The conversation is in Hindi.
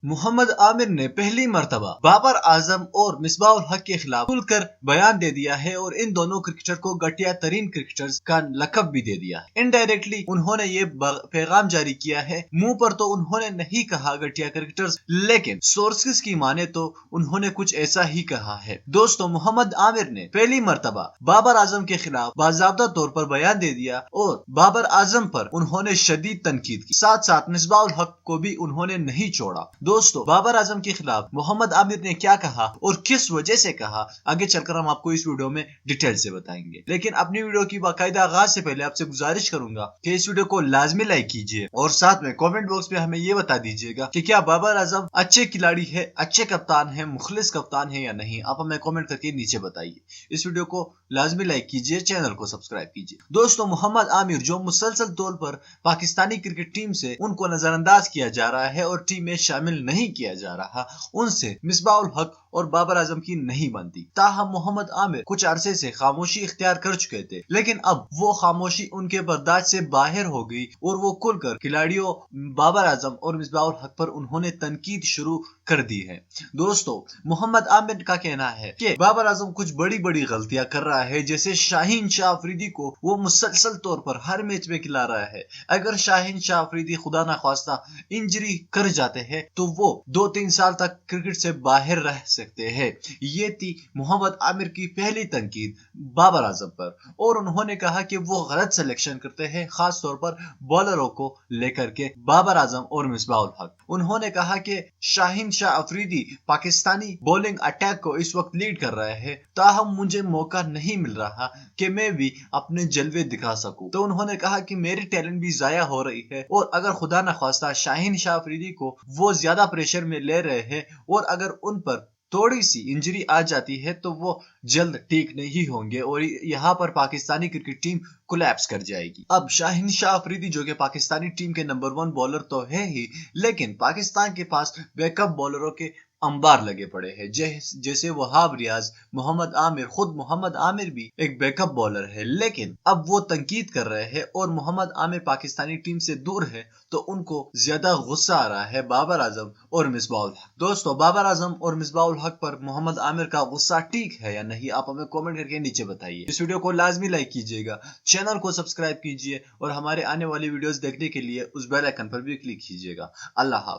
मोहम्मद आमिर ने पहली मर्तबा बाबर आजम और मिसबाह उल हक के खिलाफ खुलकर बयान दे दिया है और इन दोनों क्रिकेटर को घटिया तरीन क्रिकेटर्स का लकब भी दे दिया है। इनडायरेक्टली उन्होंने ये पैगाम जारी किया है। मुंह पर तो उन्होंने नहीं कहा घटिया क्रिकेटर्स, लेकिन सोर्सेस की माने तो उन्होंने कुछ ऐसा ही कहा है। दोस्तों, मोहम्मद आमिर ने पहली मर्तबा बाबर आजम के खिलाफ बाज़ाब्ता तौर पर बयान दे दिया और बाबर आजम पर उन्होंने शदीद तनकीद की। साथ साथ मिसबाह उल हक को भी उन्होंने नहीं छोड़ा। दोस्तों, बाबर आजम के खिलाफ मोहम्मद आमिर ने क्या कहा और किस वजह से कहा, आगे चलकर हम आपको इस वीडियो में डिटेल से बताएंगे। लेकिन अपनी वीडियो की बाकायदा आगाज से पहले आपसे गुजारिश करूंगा कि इस वीडियो को लाजमी लाइक कीजिए और साथ में कमेंट बॉक्स में हमें ये बता दीजिएगा कि क्या बाबर आजम अच्छे खिलाड़ी है, अच्छे कप्तान है, मुखलिस कप्तान है या नहीं। आप हमें कमेंट करके नीचे बताइए। इस वीडियो को लाजमी लाइक कीजिए, चैनल को सब्सक्राइब कीजिए। दोस्तों, मोहम्मद आमिर जो मुसलसल तौर पर पाकिस्तानी क्रिकेट टीम से उनको नजरअंदाज किया जा रहा है और टीम में शामिल नहीं किया जा रहा, उनसे मिसबाह उल हक और बाबर आजम की नहीं बनती। ताहम मोहम्मद आमिर कुछ अरसे से खामोशी इख्तियार कर चुके थे, लेकिन अब वो खामोशी उनके बर्दाश्त से बाहर हो गई और वो खुलकर खिलाड़ियों बाबर आजम और मिसबाह उल हक पर उन्होंने तनकीद शुरू कर दी है। दोस्तों, मोहम्मद आमिर का कहना है कि बाबर आजम कुछ बड़ी बड़ी गलतियां कर रहा है, जैसे शाहीन शाह अफरीदी को वो मुसलसल तौर पर हर मैच में खिला रहा है। अगर शाहीन शाह अफरीदी खुदा ना खास्ता इंजरी कर जाते हैं तो वो 2-3 साल तक क्रिकेट से बाहर रह सकते हैं। ये थी मोहम्मद आमिर की पहली तनकीद बाबर आजम पर, और उन्होंने कहा कि वो गलत सिलेक्शन करते हैं, खास तौर पर बॉलरों को लेकर के बाबर आजम और मिसबाह उल हक। उन्होंने कहा कि शाहीन शाह अफरीदी पाकिस्तानी बॉलिंग अटैक को इस वक्त लीड कर रहे हैं, ताहम मुझे मौका नहीं मिल रहा कि मैं भी अपने जलवे दिखा सकूं। तो उन्होंने कहा कि मेरी टैलेंट भी जाया हो रही है, और अगर खुदा न खास्ता शाहीन शाह अफरीदी को वो ज्यादा प्रेशर में ले रहे हैं और अगर उन पर थोड़ी सी इंजरी आ जाती है तो वो जल्द ठीक नहीं होंगे और यहाँ पर पाकिस्तानी क्रिकेट टीम कोलैप्स कर जाएगी। अब शाहीन शाह अफरीदी जो कि पाकिस्तानी टीम के नंबर 1 बॉलर तो है ही, लेकिन पाकिस्तान के पास बैकअप बॉलरों के अंबार लगे पड़े हैं, जैसे वहाब रियाज, मोहम्मद आमिर। खुद मोहम्मद आमिर भी एक बैकअप बॉलर है, लेकिन अब वो तनकीद कर रहे हैं और मोहम्मद आमिर पाकिस्तानी टीम से दूर है तो उनको ज्यादा गुस्सा आ रहा है बाबर आजम और मिसबाह उल हक। दोस्तों, बाबर आजम और मिसबाह उल हक पर मोहम्मद आमिर का गुस्सा ठीक है या नहीं, आप हमें कमेंट करके नीचे बताइए। इस वीडियो को लाजमी लाइक कीजिएगा, चैनल को सब्सक्राइब कीजिए और हमारे आने वाली वीडियोस देखने के लिए उस बेल आइकन पर भी क्लिक कीजिएगा। अल्लाह हाफ़िज़।